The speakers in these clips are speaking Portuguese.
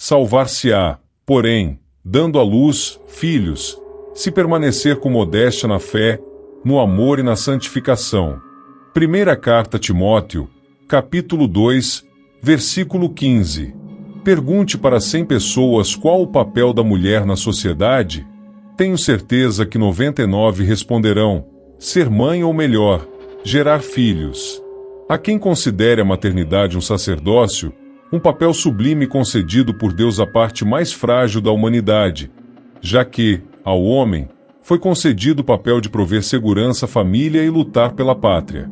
Salvar-se-á, porém, dando à luz filhos, se permanecer com modéstia na fé, no amor e na santificação. Primeira carta a Timóteo, capítulo 2, versículo 15. Pergunte para 100 pessoas qual o papel da mulher na sociedade. Tenho certeza que 99 responderão: ser mãe ou melhor, gerar filhos. Há quem considere a maternidade um sacerdócio, um papel sublime concedido por Deus à parte mais frágil da humanidade, já que, ao homem, foi concedido o papel de prover segurança à família e lutar pela pátria.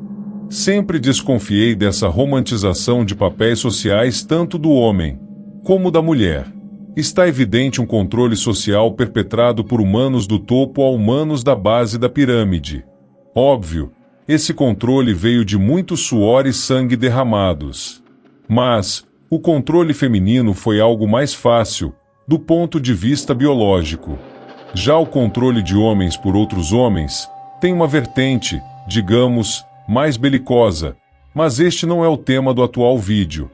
Sempre desconfiei dessa romantização de papéis sociais tanto do homem como da mulher. Está evidente um controle social perpetrado por humanos do topo a humanos da base da pirâmide. Óbvio, esse controle veio de muito suor e sangue derramados. Mas o controle feminino foi algo mais fácil, do ponto de vista biológico. Já o controle de homens por outros homens tem uma vertente, digamos, mais belicosa, mas este não é o tema do atual vídeo.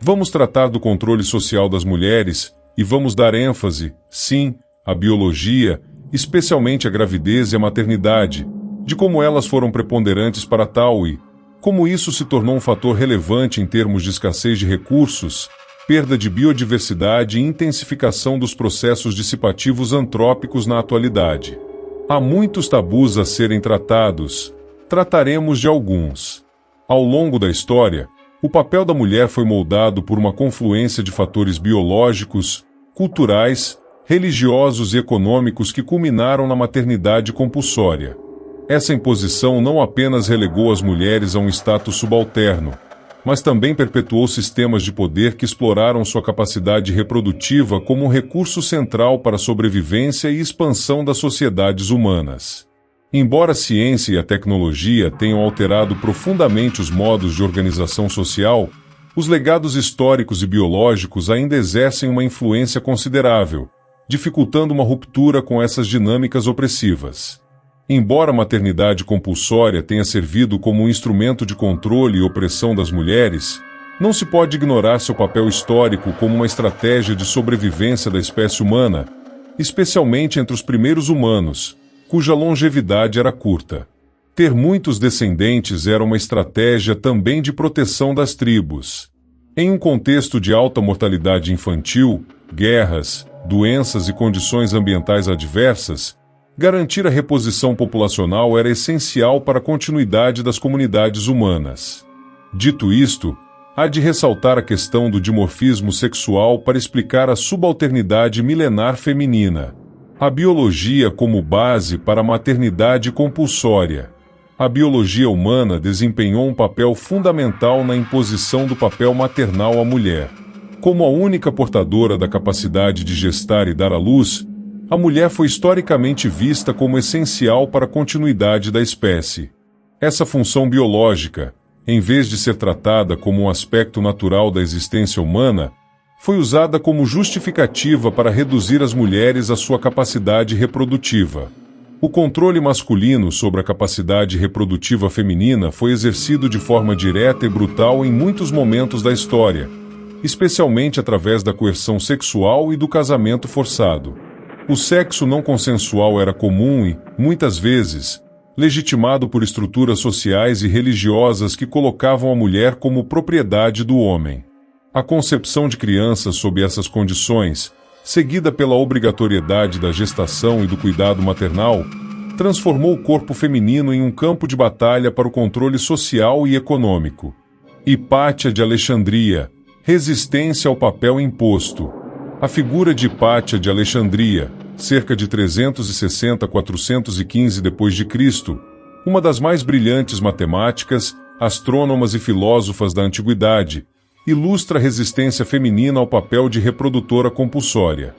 Vamos tratar do controle social das mulheres e vamos dar ênfase, sim, à biologia, especialmente à gravidez e à maternidade, de como elas foram preponderantes para tal e como isso se tornou um fator relevante em termos de escassez de recursos, perda de biodiversidade e intensificação dos processos dissipativos antrópicos na atualidade. Há muitos tabus a serem tratados. Trataremos de alguns. Ao longo da história, o papel da mulher foi moldado por uma confluência de fatores biológicos, culturais, religiosos e econômicos que culminaram na maternidade compulsória. Essa imposição não apenas relegou as mulheres a um status subalterno, mas também perpetuou sistemas de poder que exploraram sua capacidade reprodutiva como um recurso central para a sobrevivência e expansão das sociedades humanas. Embora a ciência e a tecnologia tenham alterado profundamente os modos de organização social, os legados históricos e biológicos ainda exercem uma influência considerável, dificultando uma ruptura com essas dinâmicas opressivas. Embora a maternidade compulsória tenha servido como um instrumento de controle e opressão das mulheres, não se pode ignorar seu papel histórico como uma estratégia de sobrevivência da espécie humana, especialmente entre os primeiros humanos, cuja longevidade era curta. Ter muitos descendentes era uma estratégia também de proteção das tribos. Em um contexto de alta mortalidade infantil, guerras, doenças e condições ambientais adversas, garantir a reposição populacional era essencial para a continuidade das comunidades humanas. Dito isto, há de ressaltar a questão do dimorfismo sexual para explicar a subalternidade milenar feminina. A biologia como base para a maternidade compulsória. A biologia humana desempenhou um papel fundamental na imposição do papel maternal à mulher. Como a única portadora da capacidade de gestar e dar à luz, a mulher foi historicamente vista como essencial para a continuidade da espécie. Essa função biológica, em vez de ser tratada como um aspecto natural da existência humana, foi usada como justificativa para reduzir as mulheres à sua capacidade reprodutiva. O controle masculino sobre a capacidade reprodutiva feminina foi exercido de forma direta e brutal em muitos momentos da história, especialmente através da coerção sexual e do casamento forçado. O sexo não consensual era comum e, muitas vezes, legitimado por estruturas sociais e religiosas que colocavam a mulher como propriedade do homem. A concepção de crianças sob essas condições, seguida pela obrigatoriedade da gestação e do cuidado maternal, transformou o corpo feminino em um campo de batalha para o controle social e econômico. Hipátia de Alexandria, resistência ao papel imposto. A figura de Hipátia de Alexandria, cerca de 360 a 415 d.C., uma das mais brilhantes matemáticas, astrônomas e filósofas da antiguidade, ilustra a resistência feminina ao papel de reprodutora compulsória.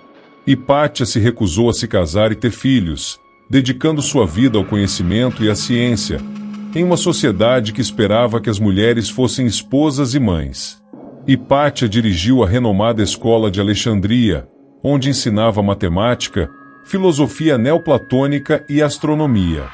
Hipátia se recusou a se casar e ter filhos, dedicando sua vida ao conhecimento e à ciência, em uma sociedade que esperava que as mulheres fossem esposas e mães. Hipátia dirigiu a renomada escola de Alexandria, onde ensinava matemática, filosofia neoplatônica e astronomia.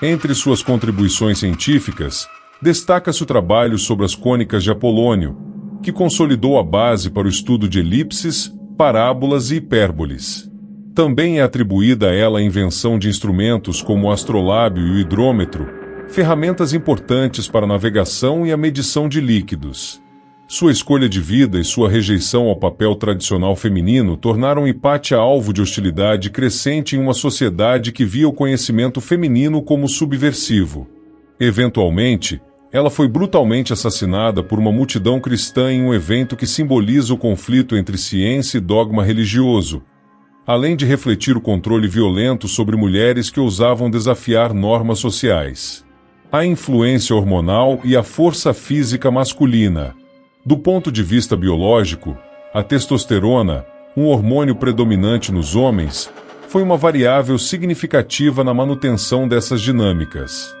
Entre suas contribuições científicas, destaca-se o trabalho sobre as cônicas de Apolônio, que consolidou a base para o estudo de elipses, parábolas e hipérboles. Também é atribuída a ela a invenção de instrumentos como o astrolábio e o hidrômetro, ferramentas importantes para a navegação e a medição de líquidos. Sua escolha de vida e sua rejeição ao papel tradicional feminino tornaram Hipátia alvo de hostilidade crescente em uma sociedade que via o conhecimento feminino como subversivo. Eventualmente, ela foi brutalmente assassinada por uma multidão cristã em um evento que simboliza o conflito entre ciência e dogma religioso, além de refletir o controle violento sobre mulheres que ousavam desafiar normas sociais. A influência hormonal e a força física masculina. Do ponto de vista biológico, a testosterona, um hormônio predominante nos homens, foi uma variável significativa na manutenção dessas dinâmicas.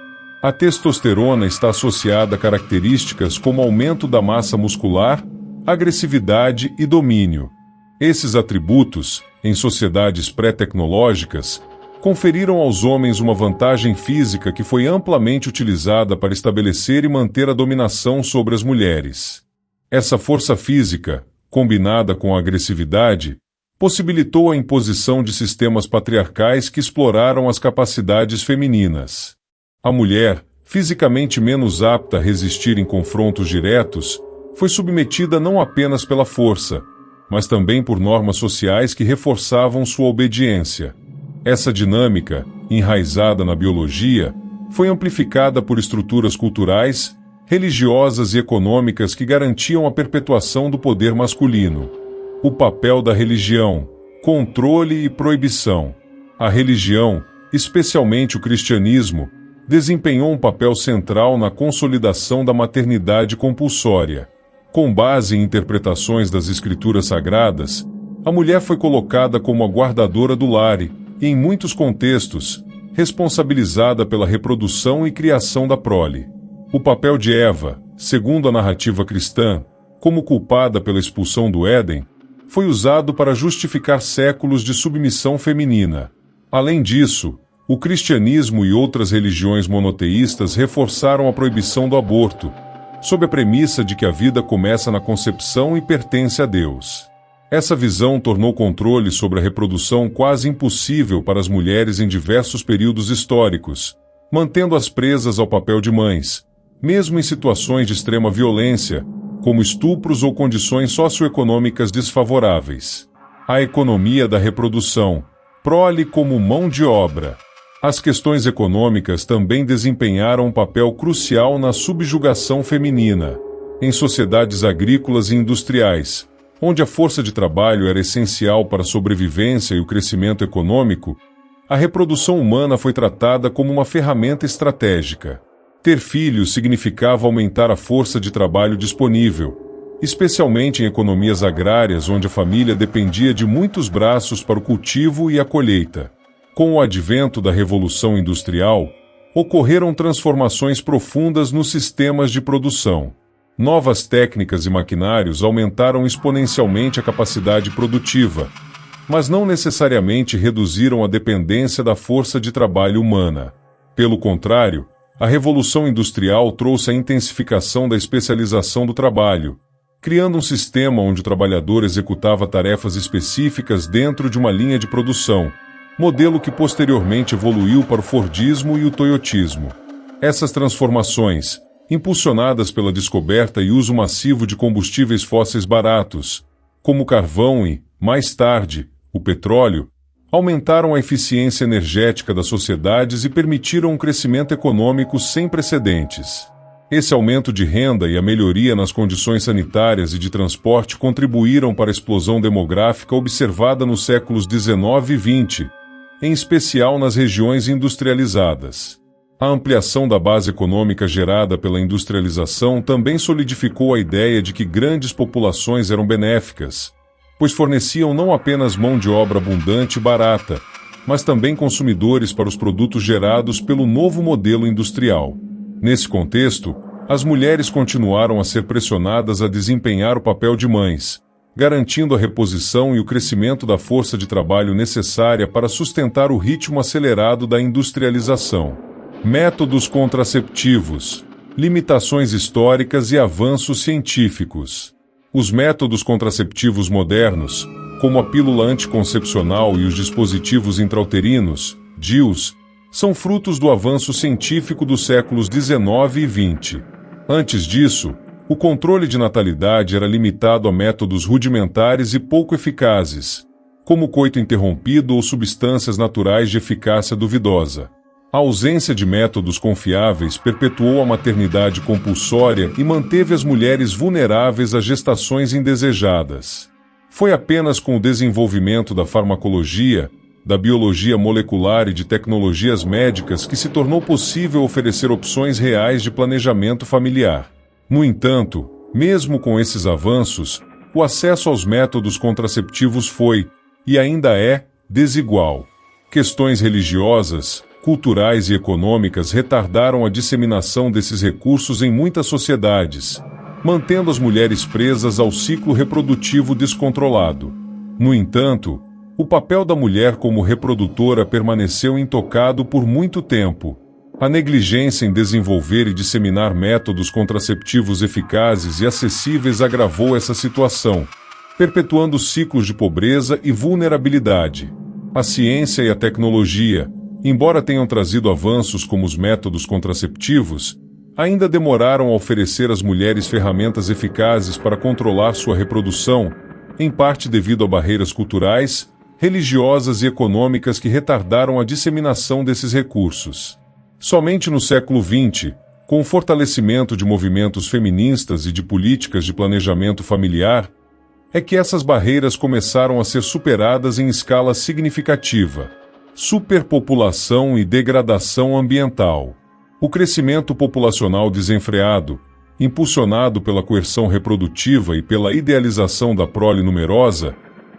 A testosterona está associada a características como aumento da massa muscular, agressividade e domínio. Esses atributos, em sociedades pré-tecnológicas, conferiram aos homens uma vantagem física que foi amplamente utilizada para estabelecer e manter a dominação sobre as mulheres. Essa força física, combinada com a agressividade, possibilitou a imposição de sistemas patriarcais que exploraram as capacidades femininas. A mulher, fisicamente menos apta a resistir em confrontos diretos, foi submetida não apenas pela força, mas também por normas sociais que reforçavam sua obediência. Essa dinâmica, enraizada na biologia, foi amplificada por estruturas culturais, religiosas e econômicas que garantiam a perpetuação do poder masculino. O papel da religião, controle e proibição. A religião, especialmente o cristianismo, desempenhou um papel central na consolidação da maternidade compulsória. Com base em interpretações das escrituras sagradas, a mulher foi colocada como a guardadora do lar e, em muitos contextos, responsabilizada pela reprodução e criação da prole. O papel de Eva, segundo a narrativa cristã, como culpada pela expulsão do Éden, foi usado para justificar séculos de submissão feminina. Além disso, o cristianismo e outras religiões monoteístas reforçaram a proibição do aborto, sob a premissa de que a vida começa na concepção e pertence a Deus. Essa visão tornou o controle sobre a reprodução quase impossível para as mulheres em diversos períodos históricos, mantendo-as presas ao papel de mães, mesmo em situações de extrema violência, como estupros ou condições socioeconômicas desfavoráveis. A economia da reprodução, prole como mão de obra. As questões econômicas também desempenharam um papel crucial na subjugação feminina. Em sociedades agrícolas e industriais, onde a força de trabalho era essencial para a sobrevivência e o crescimento econômico, a reprodução humana foi tratada como uma ferramenta estratégica. Ter filhos significava aumentar a força de trabalho disponível, especialmente em economias agrárias onde a família dependia de muitos braços para o cultivo e a colheita. Com o advento da Revolução Industrial, ocorreram transformações profundas nos sistemas de produção. Novas técnicas e maquinários aumentaram exponencialmente a capacidade produtiva, mas não necessariamente reduziram a dependência da força de trabalho humana. Pelo contrário, a Revolução Industrial trouxe a intensificação da especialização do trabalho, criando um sistema onde o trabalhador executava tarefas específicas dentro de uma linha de produção, modelo que posteriormente evoluiu para o Fordismo e o Toyotismo. Essas transformações, impulsionadas pela descoberta e uso massivo de combustíveis fósseis baratos, como o carvão e, mais tarde, o petróleo, aumentaram a eficiência energética das sociedades e permitiram um crescimento econômico sem precedentes. Esse aumento de renda e a melhoria nas condições sanitárias e de transporte contribuíram para a explosão demográfica observada nos séculos XIX e XX, em especial nas regiões industrializadas. A ampliação da base econômica gerada pela industrialização também solidificou a ideia de que grandes populações eram benéficas, pois forneciam não apenas mão de obra abundante e barata, mas também consumidores para os produtos gerados pelo novo modelo industrial. Nesse contexto, as mulheres continuaram a ser pressionadas a desempenhar o papel de mães, garantindo a reposição e o crescimento da força de trabalho necessária para sustentar o ritmo acelerado da industrialização. Métodos contraceptivos, limitações históricas e avanços científicos. Os métodos contraceptivos modernos, como a pílula anticoncepcional e os dispositivos intrauterinos, DIUs, são frutos do avanço científico dos séculos XIX e XX. Antes disso, o controle de natalidade era limitado a métodos rudimentares e pouco eficazes, como coito interrompido ou substâncias naturais de eficácia duvidosa. A ausência de métodos confiáveis perpetuou a maternidade compulsória e manteve as mulheres vulneráveis a gestações indesejadas. Foi apenas com o desenvolvimento da farmacologia, da biologia molecular e de tecnologias médicas que se tornou possível oferecer opções reais de planejamento familiar. No entanto, mesmo com esses avanços, o acesso aos métodos contraceptivos foi, e ainda é, desigual. Questões religiosas, culturais e econômicas retardaram a disseminação desses recursos em muitas sociedades, mantendo as mulheres presas ao ciclo reprodutivo descontrolado. No entanto, o papel da mulher como reprodutora permaneceu intocado por muito tempo. A negligência em desenvolver e disseminar métodos contraceptivos eficazes e acessíveis agravou essa situação, perpetuando ciclos de pobreza e vulnerabilidade. A ciência e a tecnologia, embora tenham trazido avanços como os métodos contraceptivos, ainda demoraram a oferecer às mulheres ferramentas eficazes para controlar sua reprodução, em parte devido a barreiras culturais, religiosas e econômicas que retardaram a disseminação desses recursos. Somente no século XX, com o fortalecimento de movimentos feministas e de políticas de planejamento familiar, é que essas barreiras começaram a ser superadas em escala significativa. Superpopulação e degradação ambiental. O crescimento populacional desenfreado, impulsionado pela coerção reprodutiva e pela idealização da prole numerosa,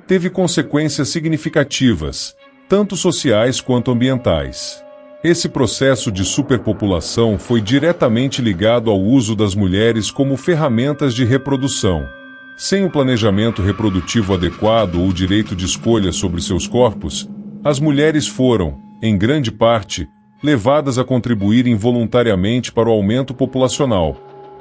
teve consequências significativas, tanto sociais quanto ambientais. Esse processo de superpopulação foi diretamente ligado ao uso das mulheres como ferramentas de reprodução. Sem o planejamento reprodutivo adequado ou o direito de escolha sobre seus corpos, as mulheres foram, em grande parte, levadas a contribuir involuntariamente para o aumento populacional,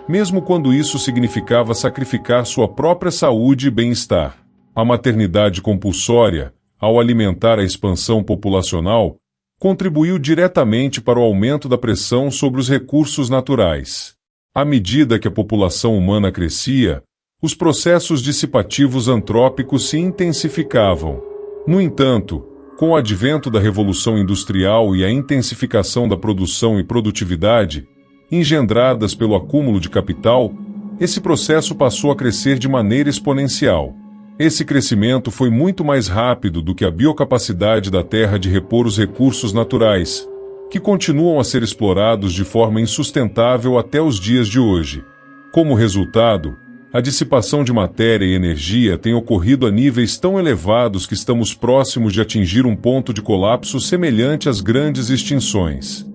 mesmo quando isso significava sacrificar sua própria saúde e bem-estar. A maternidade compulsória, ao alimentar a expansão populacional, contribuiu diretamente para o aumento da pressão sobre os recursos naturais. À medida que a população humana crescia, os processos dissipativos antrópicos se intensificavam. No entanto, com o advento da Revolução Industrial e a intensificação da produção e produtividade, engendradas pelo acúmulo de capital, esse processo passou a crescer de maneira exponencial. Esse crescimento foi muito mais rápido do que a biocapacidade da Terra de repor os recursos naturais, que continuam a ser explorados de forma insustentável até os dias de hoje. Como resultado, a dissipação de matéria e energia tem ocorrido a níveis tão elevados que estamos próximos de atingir um ponto de colapso semelhante às grandes extinções.